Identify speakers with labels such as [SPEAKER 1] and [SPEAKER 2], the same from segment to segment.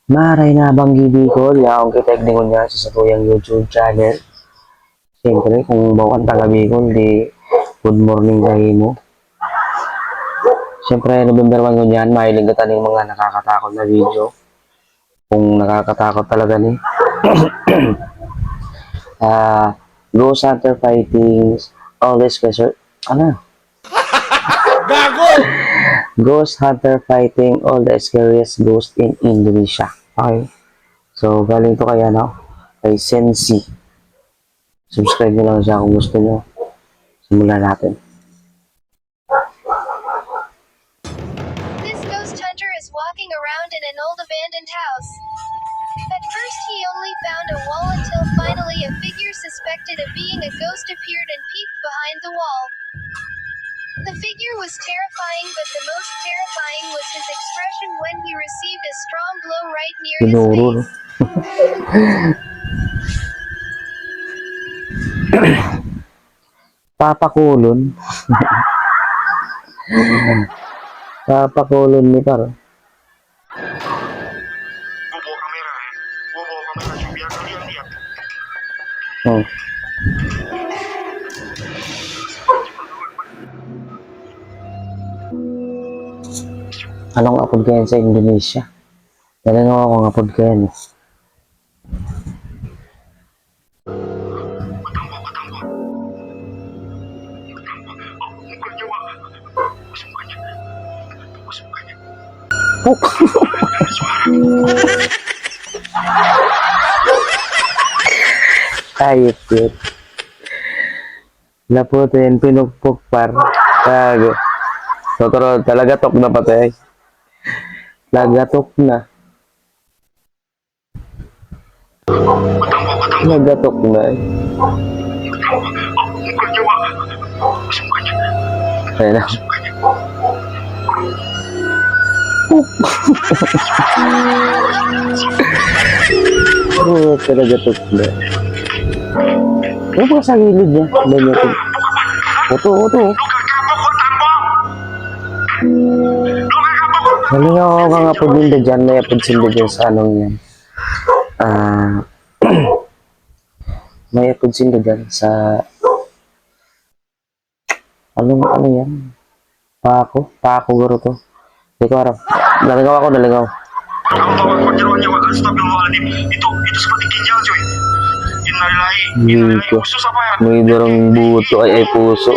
[SPEAKER 1] Maray na banggi Bicol, yaong kiteknik ko niya sa tuyang YouTube channel. Siyempre, kung bawang taga Bicol, di good morning sa mo. Siyempre, November 1 ko niyan, mahilig ka ng mga nakakatakot na video. Kung nakakatakot talaga ni. Ghost hunter fightings, all this question. Ano?
[SPEAKER 2] Gago!
[SPEAKER 1] Ghost hunter fighting all the scariest ghosts in Indonesia. Okay. So, galing to kaya kay Sensi. Subscribe nyo lang siya kung gusto nyo. Simulan natin.
[SPEAKER 3] This ghost hunter is walking around in an old abandoned house. At first he only found a wall until finally a figure suspected of being a ghost appeared and peeked behind the wall. The figure was terrifying, but the most terrifying was his expression when he received a strong blow right near his face.
[SPEAKER 1] Papakulon. Papakulon ni Par.
[SPEAKER 2] Gua bawa kamera ya. Gua bawa kamera cuy, biar kalian lihat.
[SPEAKER 1] Oh. Anong upload kayan sa Indonesia? Dali nga ako ng upload kayan. Ayop yun. Naputin, pinukpok par. Tago. Totoo, talaga tok na patay. Nagatok na. Nagatok na eh. Ayun na. Oh, talaga tok na. Ano ba sa gilid niya? Oto. Nalingaw ako nga po din na dyan, may apod sila dyan sa anong yan. May apod sila dyan sa ano yan? Pako garo to. Hindi ko harap. Nalingaw.
[SPEAKER 2] Itu seperti ginjal cuy. Innalillahi. Khusus apa ya?
[SPEAKER 1] May darang buto ay puso.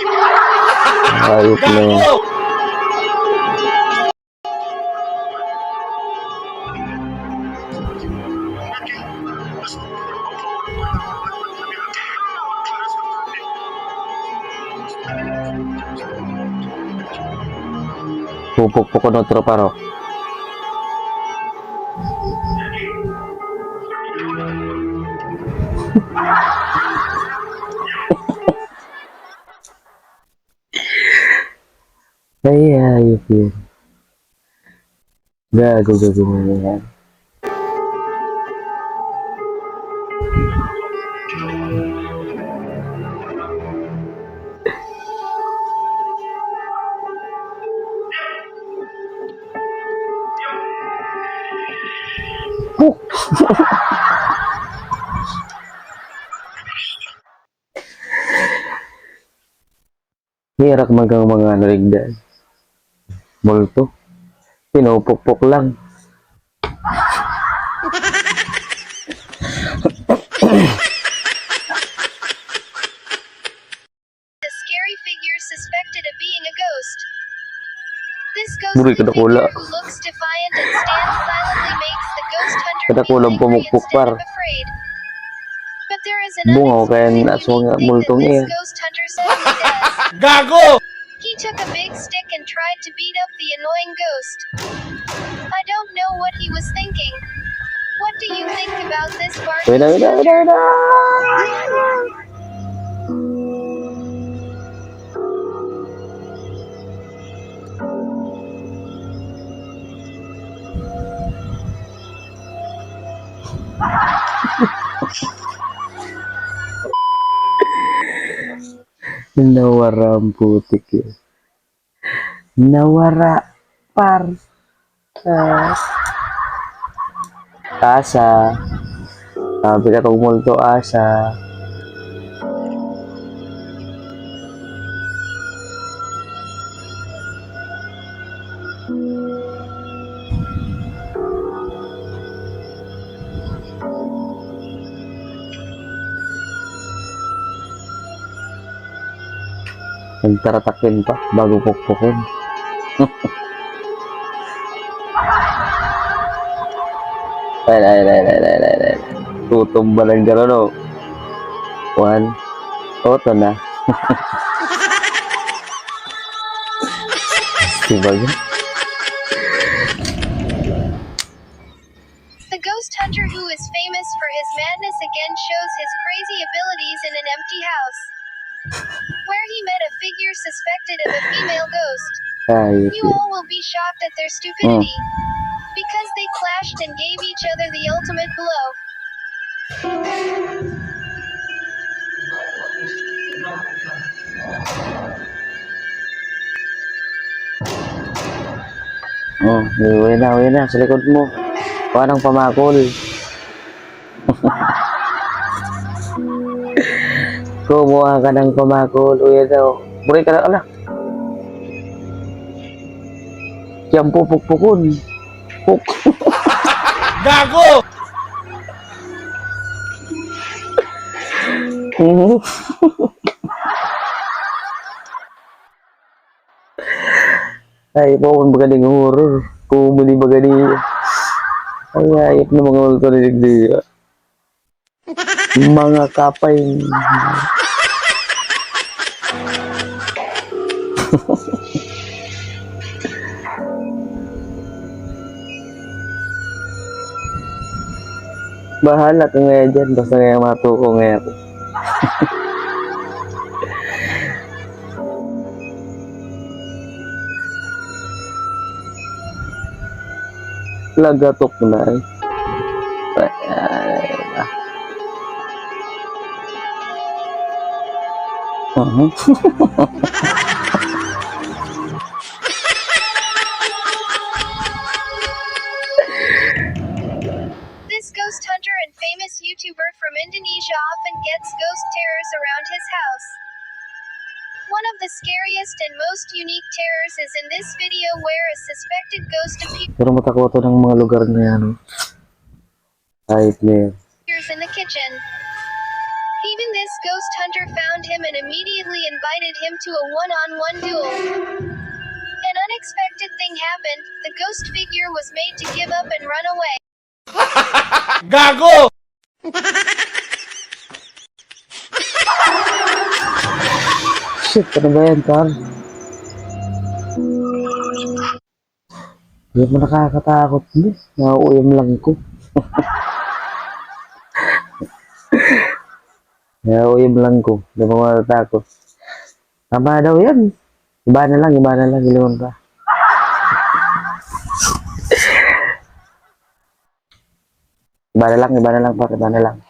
[SPEAKER 1] Ayop na yan. Pupuk ko na tropa ro. Ay, ayop yun. Gago mo yan. Hirap magang mga narigdan. Multo. Pinupukpok lang.
[SPEAKER 3] A scary figure suspected of being a ghost. This
[SPEAKER 1] Buri
[SPEAKER 3] ghostly
[SPEAKER 1] kadakula.
[SPEAKER 3] figure who looks defiant and stands silently makes the ghost hunter feel
[SPEAKER 1] Kadakulang
[SPEAKER 3] angry
[SPEAKER 1] pumukpok
[SPEAKER 3] instead
[SPEAKER 1] par.
[SPEAKER 3] of afraid. But there is an
[SPEAKER 1] Bungaw kaya
[SPEAKER 3] unexpected
[SPEAKER 1] aswang
[SPEAKER 3] unique thing
[SPEAKER 1] multong
[SPEAKER 3] that
[SPEAKER 1] iya.
[SPEAKER 3] this ghost hunter suddenly does.
[SPEAKER 2] Gago!
[SPEAKER 3] He took a big stick and tried to beat up the annoying ghost. I don't know what he was thinking. What do you think about this part?
[SPEAKER 1] Wait. Nawara ang putik yun. Nawara par. asa. Sabi ka itong multo asa. Nagtaratakin pa bago pukpukin. Ay. Tutumba ng gano'n, oh. One. Ito na. Diba yun?
[SPEAKER 3] The ghost hunter who is famous for his madness again shows his crazy abilities in an empty house, where he met a figure suspected of a female ghost.
[SPEAKER 1] Ay,
[SPEAKER 3] You all will be shocked at their stupidity, because they clashed and gave each other the ultimate blow.
[SPEAKER 1] uwi na, sa likod mo. Parang pamakol. Kumuha ka ng pamakol. Uwi na, buri ka na, ala. Siyang pupukpukon. Puk.
[SPEAKER 2] Gago!
[SPEAKER 1] Ay, po kung magaling horror. Kumuli magaling. Ay, ayop na mga multo na digdiga. Mga kapay. Bahala ka nga dyan. Basta nga matuko nga ako. Lagatok na eh.
[SPEAKER 3] This ghost hunter and famous YouTuber from Indonesia often gets ghost terrors around his house. One of the scariest and most unique terrors is in this video where a suspected ghost
[SPEAKER 1] Pero matakoto ng mga lugar na yan. Ayop na yan.
[SPEAKER 3] appears in the kitchen. Even this ghost hunter found him and immediately invited him to a one-on-one duel. An unexpected thing happened. The ghost figure was made to give up and run away.
[SPEAKER 2] Gago!
[SPEAKER 1] Shit, ano ba yan, Carl? Hindi mo nakakatakot, eh. Nauuyam lang ko. Nauuyam lang ko. Hindi mo matatakot. Tama daw yan. Iba na lang. Iliwan pa. Iba na lang, Iba na lang.